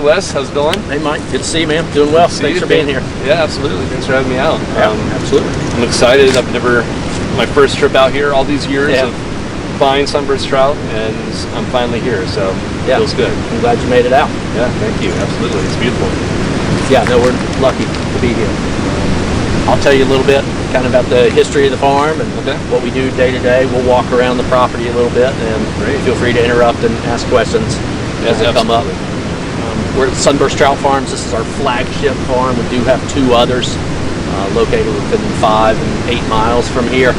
Wes. How's it going? Hey, Mike. Good to see you, man. Doing well. Thanks for being here. Yeah, absolutely. Thanks for having me out. Yeah, absolutely. I'm excited. I've never, my first trip out here all these years of buying sunburst trout, and I'm finally here, so it feels good. I'm glad you made it out. Yeah, thank you. Absolutely. It's beautiful. Yeah, no, we're lucky to be here. I'll tell you a little bit kind of about the history of the farm and what we do day to day. We'll walk around the property a little bit, and feel free to interrupt and ask questions as they come up. We're at Sunburst Trout Farms. This is our flagship farm. We do have two others located within 5 and 8 miles from here.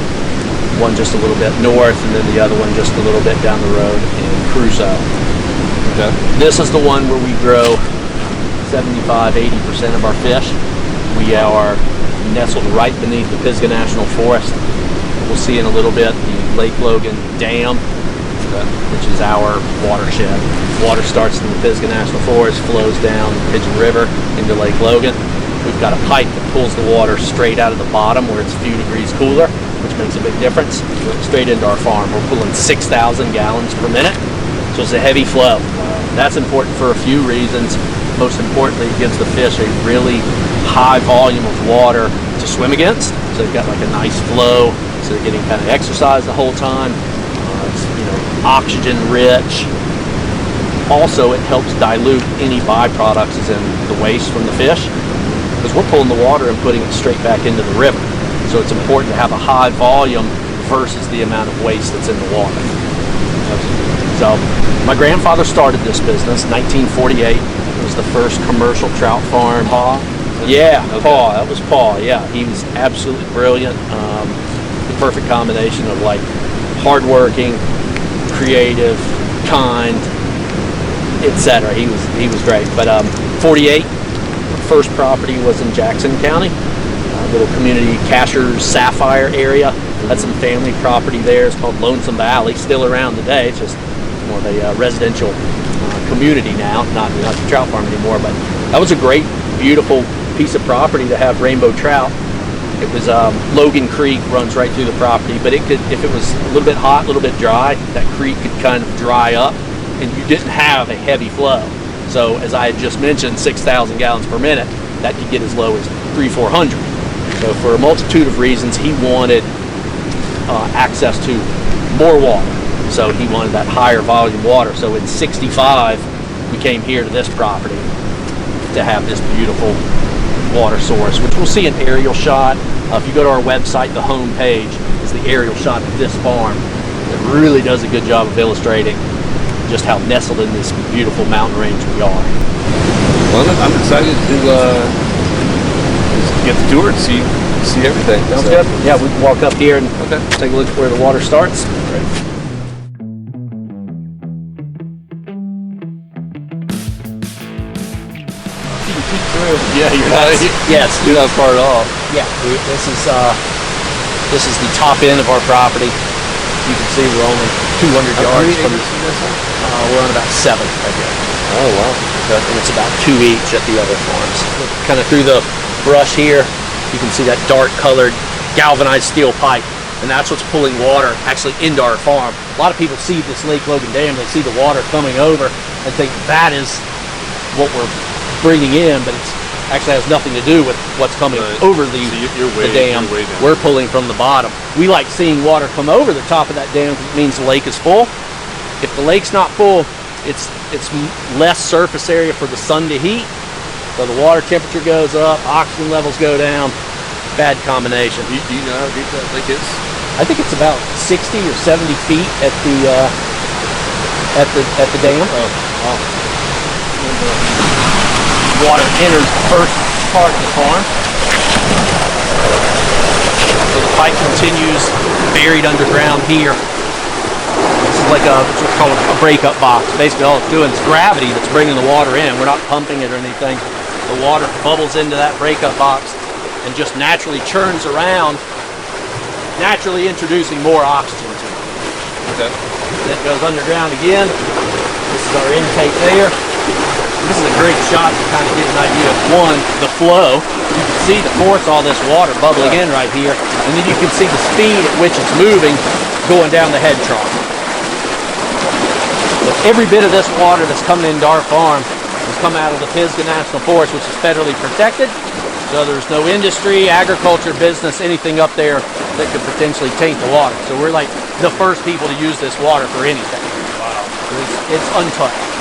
One just a little bit north, and then the other one just a little bit down the road in Crusoe. This is the one where we grow 75–80% of our fish. We are nestled right beneath the Pisgah National Forest. We'll see in a little bit the Lake Logan Dam, which is our watershed. Water starts in the Pisgah National Forest, flows down Pigeon River into Lake Logan. We've got a pipe that pulls the water straight out of the bottom where it's a few degrees cooler, which makes a big difference, straight into our farm. We're pulling 6,000 gallons per minute, so it's a heavy flow. That's important for a few reasons. Most importantly, it gives the fish a really high volume of water to swim against. So they've got like a nice flow, so they're getting kind of exercise the whole time. It's, oxygen rich. Also, it helps dilute any byproducts as in the waste from the fish, because we're pulling the water and putting it straight back into the river. So it's important to have a high volume versus the amount of waste that's in the water. So my grandfather started this business in 1948. It was the first commercial trout farm. Pa? Yeah, Pa. That was Pa. Yeah, he was absolutely brilliant. The perfect combination of like hardworking, creative, kind, etc. He was great. But 48, first property was in Jackson County, little community Cashers Sapphire area. That's some family property there. It's called Lonesome Valley, still around today. It's just more of a residential community now, not the trout farm anymore. But that was a great, beautiful piece of property to have rainbow trout. It was Logan Creek runs right through the property, but it could, if it was a little bit hot, a little bit dry, that creek could kind of dry up, and you didn't have a heavy flow. So as I had just mentioned, 6,000 gallons per minute, that could get as low as 300–400. So for a multitude of reasons, he wanted access to more water. So he wanted that higher volume water. So in 65, we came here to this property to have this beautiful water source, which we'll see an aerial shot. If you go to our website, the home page is the aerial shot of this farm. It really does a good job of illustrating just how nestled in this beautiful mountain range we are. Well, I'm excited to get the tour and see everything. Sounds good. Yeah, we can walk up here and take a look at where the water starts. Yeah, you're not far at all. Yeah, this is the top end of our property. You can see we're only 200 yards from. We're on about 7 right here. Oh wow! And it's about 2 each at the other farms. Kind of through the brush here, you can see that dark-colored galvanized steel pipe, and that's what's pulling water actually into our farm. A lot of people see this Lake Logan Dam, they see the water coming over, and think that is what we're bringing in, but it's actually has nothing to do with what's coming over the dam. We're pulling from the bottom. We like seeing water come over the top of that dam because it means the lake is full. If the lake's not full, it's less surface area for the sun to heat, so the water temperature goes up, oxygen levels go down. Bad combination. Do you know how deep that lake is? I think it's about 60 or 70 feet at the dam. Oh, wow. Water enters the first part of the farm. So the pipe continues buried underground here. This is like what's called a breakup box. Basically all it's doing is gravity that's bringing the water in. We're not pumping it or anything. The water bubbles into that breakup box and just naturally churns around, naturally introducing more oxygen to it. Okay. Then it goes underground again. This is our intake there. This is a great shot to kind of get an idea of, one, the flow. You can see the force all this water bubbling in right here, and then you can see the speed at which it's moving going down the head trough. But every bit of this water that's coming into our farm has come out of the Pisgah National Forest, which is federally protected. So there's no industry, agriculture, business, anything up there that could potentially taint the water. So we're like the first people to use this water for anything. Wow. It's untouched.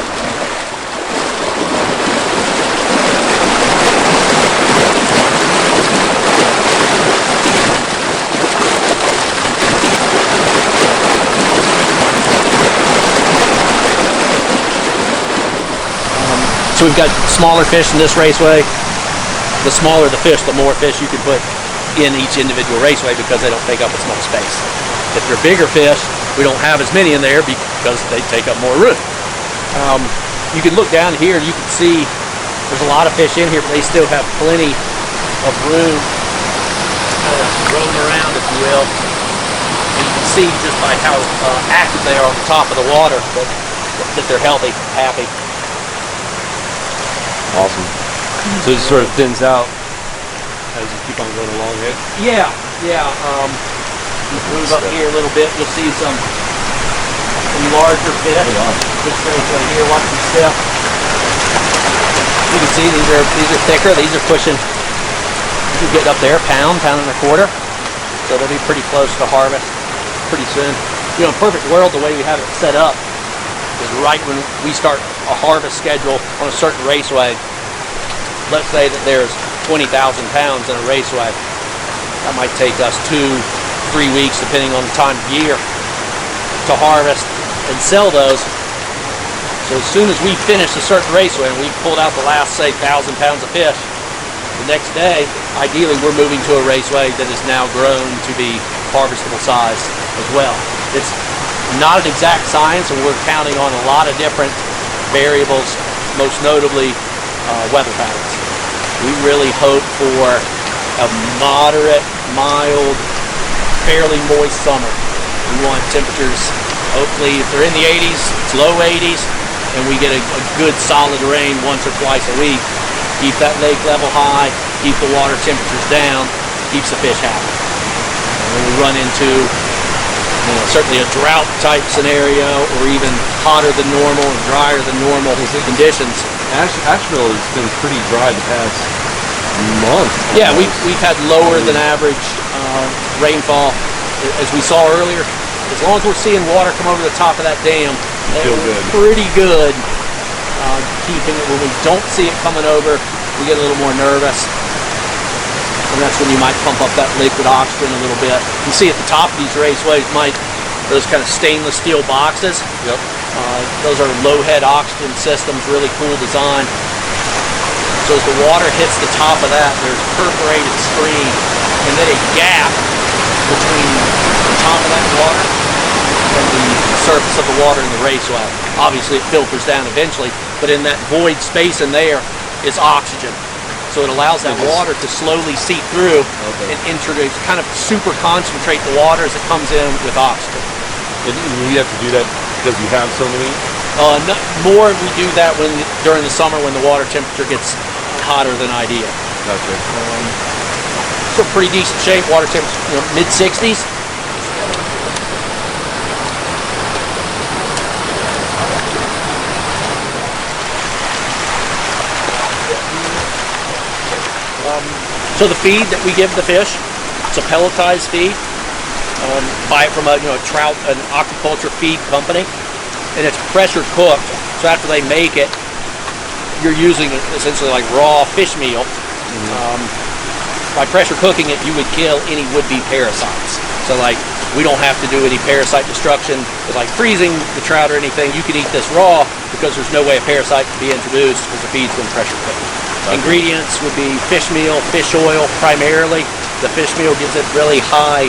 So we've got smaller fish in this raceway. The smaller the fish, the more fish you can put in each individual raceway because they don't take up as much space. If they're bigger fish, we don't have as many in there because they take up more room. You can look down here and you can see there's a lot of fish in here, but they still have plenty of room to roam around, if you will. And you can see just by how active they are on the top of the water that they're healthy, happy. Awesome. So it sort of thins out as you keep on going along it. Yeah. Move up here a little bit. You'll see some larger fish. Just right here. Watch them step. You can see these are thicker. These are pushing. You get up there, pound and a quarter. So they'll be pretty close to harvest pretty soon. You know, in perfect world, the way we have it set up is right when we start a harvest schedule on a certain raceway. Let's say that there's 20,000 pounds in a raceway. That might take us 2-3 weeks, depending on the time of year, to harvest and sell those. So as soon as we finish a certain raceway and we've pulled out the last, say, 1,000 pounds of fish, the next day, ideally, we're moving to a raceway that is now grown to be harvestable size as well. It's not an exact science, and we're counting on a lot of different variables, most notably weather patterns. We really hope for a moderate, mild, fairly moist summer. We want temperatures, hopefully, if they're in the 80s, it's low 80s, and we get a good solid rain once or twice a week. Keep that lake level high, keep the water temperatures down, keeps the fish happy. And when we run into certainly a drought type scenario, or even hotter than normal and drier than normal conditions. Asheville has been pretty dry the past month. Yeah, we've had lower than average rainfall, as we saw earlier. As long as we're seeing water come over the top of that dam, good. Pretty good. Keeping it. When we don't see it coming over, we get a little more nervous. And that's when you might pump up that liquid oxygen a little bit. You see at the top of these raceways, Mike, those kind of stainless steel boxes. Yep. Those are low head oxygen systems, really cool design. So as the water hits the top of that, there's a perforated stream and then a gap between the top of that water and the surface of the water in the raceway. Obviously it filters down eventually, but in that void space in there is oxygen. So it allows that water to slowly seep through and introduce, kind of super concentrate the water as it comes in with oxygen. And you have to do that because you have so many? More we do that during the summer when the water temperature gets hotter than ideal. Gotcha. So pretty decent shape, water temperature, mid-60s. So the feed that we give the fish, it's a pelletized feed. Buy it from a an aquaculture feed company, and it's pressure cooked. So after they make it, you're using essentially like raw fish meal. By pressure cooking it, you would kill any would-be parasites. So like we don't have to do any parasite destruction with like freezing the trout or anything. You can eat this raw because there's no way a parasite can be introduced because the feed's been pressure cooked. Ingredients would be fish meal, fish oil primarily. The fish meal gives it really high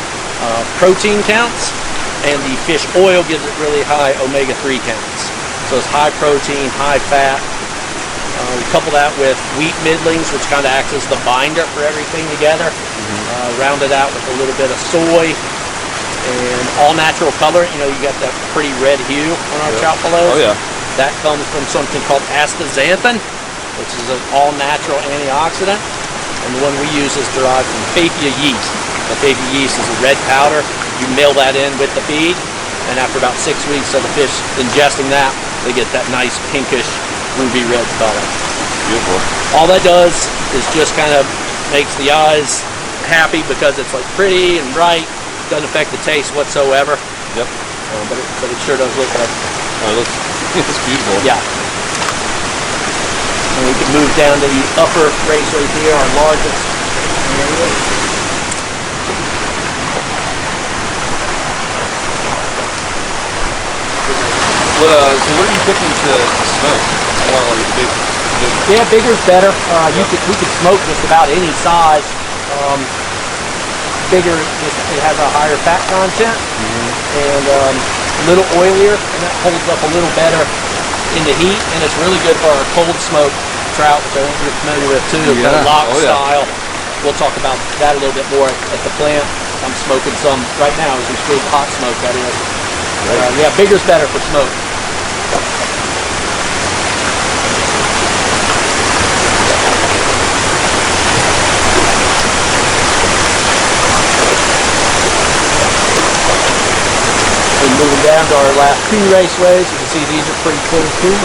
protein counts, and the fish oil gives it really high omega-3 counts. So it's high protein, high fat. We couple that with wheat middlings, which kind of acts as the binder for everything together. Round it out with a little bit of soy and all natural color. You got that pretty red hue on our trout fillets. Oh yeah. That comes from something called astaxanthin, which is an all-natural antioxidant, and the one we use is derived from Papia yeast. The Papia yeast is a red powder. You mill that in with the feed, and after about 6 weeks of the fish ingesting that, they get that nice pinkish, red hue. And that's what ruby red color. Beautiful. All that does is just kind of makes the eyes happy because it's like pretty and bright. Doesn't affect the taste whatsoever. Yep. But it sure does look good. Oh, it's beautiful. Yeah. And we can move down to the upper raceway here, our largest area. So what are you picking to smoke? Like big. Yeah, bigger's better. We could smoke just about any size. Bigger, it has a higher fat content and a little oilier, and that holds up a little better in the heat. And it's really good for our cold smoke trout, which I think you're familiar with too, kind of lock style. We'll talk about that a little bit more at the plant. I'm smoking some right now as we speak, hot smoke that is. Yeah, bigger's better for smoke. And moving down to our last two raceways, you can see these are pretty cool too.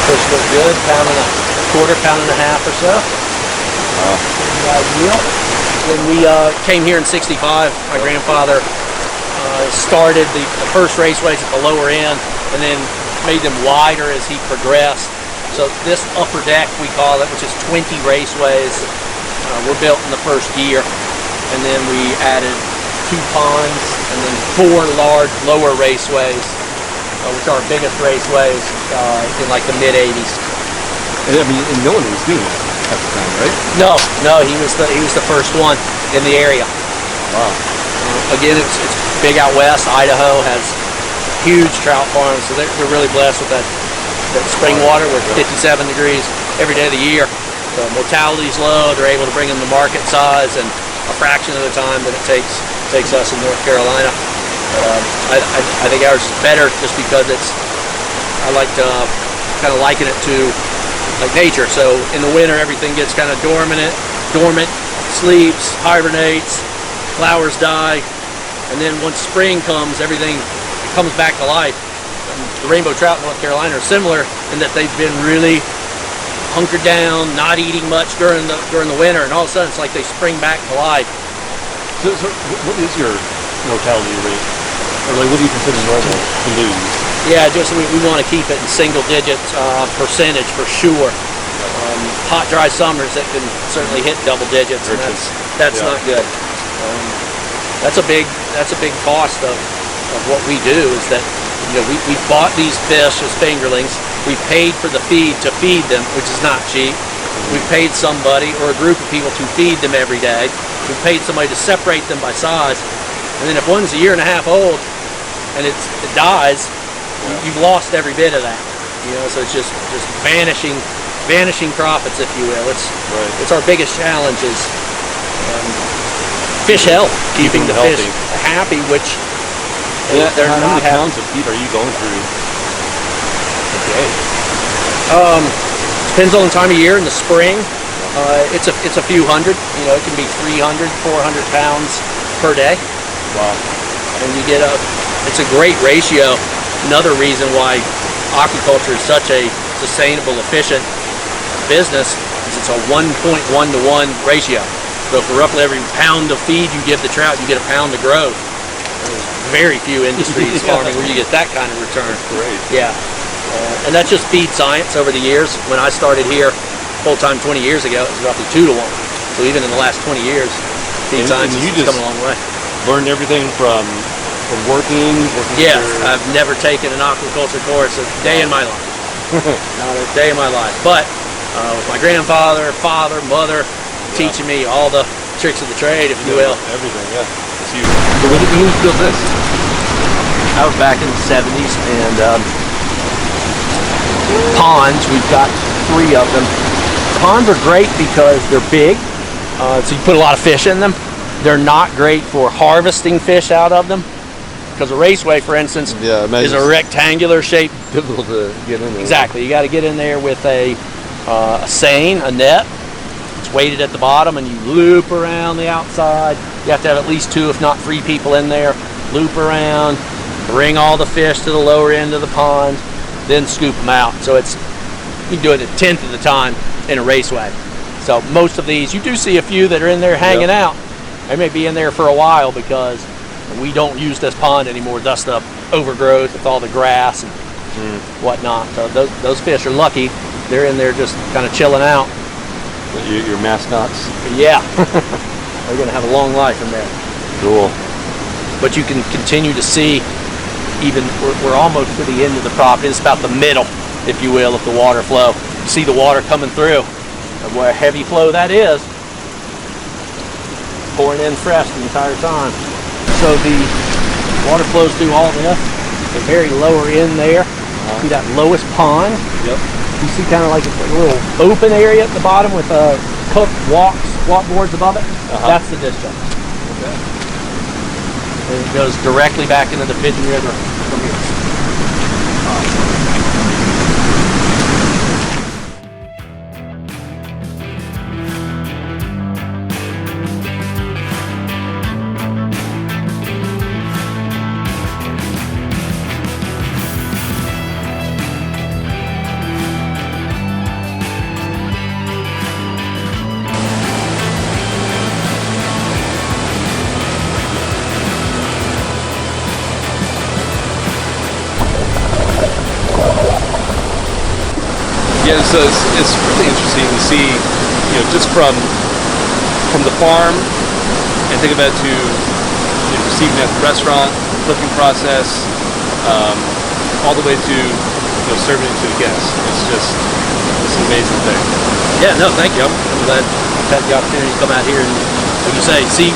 Fish look good, pound and a quarter, pound and a half or so. Ideal. When we came here in '65, my grandfather started the first raceways at the lower end and then made them wider as he progressed. So this upper deck, we call it, which is 20 raceways, were built in the first year. And then we added 2 ponds and then 4 large lower raceways, which are our biggest raceways in like the mid-'80s. And I mean, and no one was doing it at the time, right? No, he was the first one in the area. Wow. Again, it's big out west. Idaho has huge trout farms, so they're really blessed with that spring water with 57 degrees every day of the year. So mortality's low. They're able to bring them to market size and a fraction of the time that it takes us in North Carolina. I think ours is better just because I like to kind of liken it to like nature. So in the winter, everything gets kind of dormant, sleeps, hibernates, flowers die, and then once spring comes, everything comes back to life. And the rainbow trout in North Carolina are similar in that they've been really hunkered down, not eating much during the winter, and all of a sudden it's like they spring back to life. So what is your mortality rate? Or like, what do you consider normal to lose? Yeah, just we want to keep it in single digit percentage for sure. Hot, dry summers that can certainly hit double digits, and that's not good. That's a big cost of what we do is that we bought these fish as fingerlings. We paid for the feed to feed them, which is not cheap. We paid somebody or a group of people to feed them every day. We paid somebody to separate them by size. And then if one's a year and a half old and it dies, you've lost every bit of that. So it's just vanishing profits, if you will. It's our biggest challenge is fish health, keeping the fish happy, which they're how not many pounds of feed are you going through a day? Depends on the time of year. In the spring, it's a few hundred. It can be 300, 400 pounds per day. Wow. And it's a great ratio. Another reason why aquaculture is such a sustainable, efficient business is it's a 1.1 to 1 ratio. So for roughly every pound of feed you give the trout, you get a pound of growth. There's very few industries farming where you get that kind of return. That's great. Yeah. And that's just feed science over the years. When I started here full-time 20 years ago, it was roughly 2 to 1. So even in the last 20 years, feed science has come a long way. Learned everything from working. Yes, I've never taken an aquaculture course a day in my life. Not a day in my life. But with my grandfather, father, mother, teaching me all the tricks of the trade, if you will. Everything, yeah. It's huge. So when did you build this? I was back in the 70s, and ponds, we've got 3 of them. Ponds are great because they're big, so you put a lot of fish in them. They're not great for harvesting fish out of them, because a raceway, for instance, is a rectangular shape. Difficult to get in there. Exactly. You got to get in there with a seine, a net. It's weighted at the bottom, and you loop around the outside. You have to have at least 2, if not 3 people in there. Loop around, bring all the fish to the lower end of the pond. then scoop them out. So you do it a tenth of the time in a raceway. So most of these, you do see a few that are in there hanging out. They may be in there for a while because we don't use this pond anymore, thus the overgrowth with all the grass and whatnot. So those fish are lucky. They're in there just kind of chilling out. Your mascots? Yeah. They're going to have a long life in there. Cool. But you can continue to see, even we're almost to the end of the property. It's about the middle, if you will, of the water flow. You see the water coming through. And what a heavy flow that is. Pouring in fresh the entire time. So the water flows through all this. The very lower end there. See that lowest pond? Yep. You see kind of like a little open area at the bottom with cooked walk boards above it. That's the discharge. Okay. And it goes directly back into the Pigeon River from here. Yeah, so it's really interesting to see, just from the farm, and think about to receiving at the restaurant, cooking process, all the way to serving it to the guests. It's an amazing thing. Yeah, no, thank you. I'm glad I've had the opportunity to come out here and, like you say, see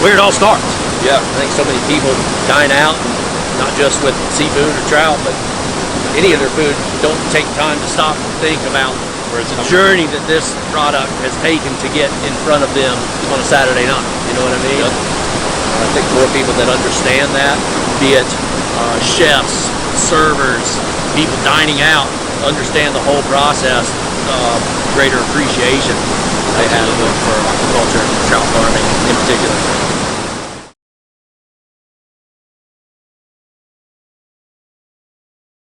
where it all starts. Yeah. I think so many people dine out, not just with seafood or trout, but any of their food, don't take time to stop and think about the journey that this product has taken to get in front of them on a Saturday night. You know what I mean? Yep. I think more people that understand that, be it chefs, servers, people dining out, understand the whole process, greater appreciation they have for aquaculture and trout farming in particular.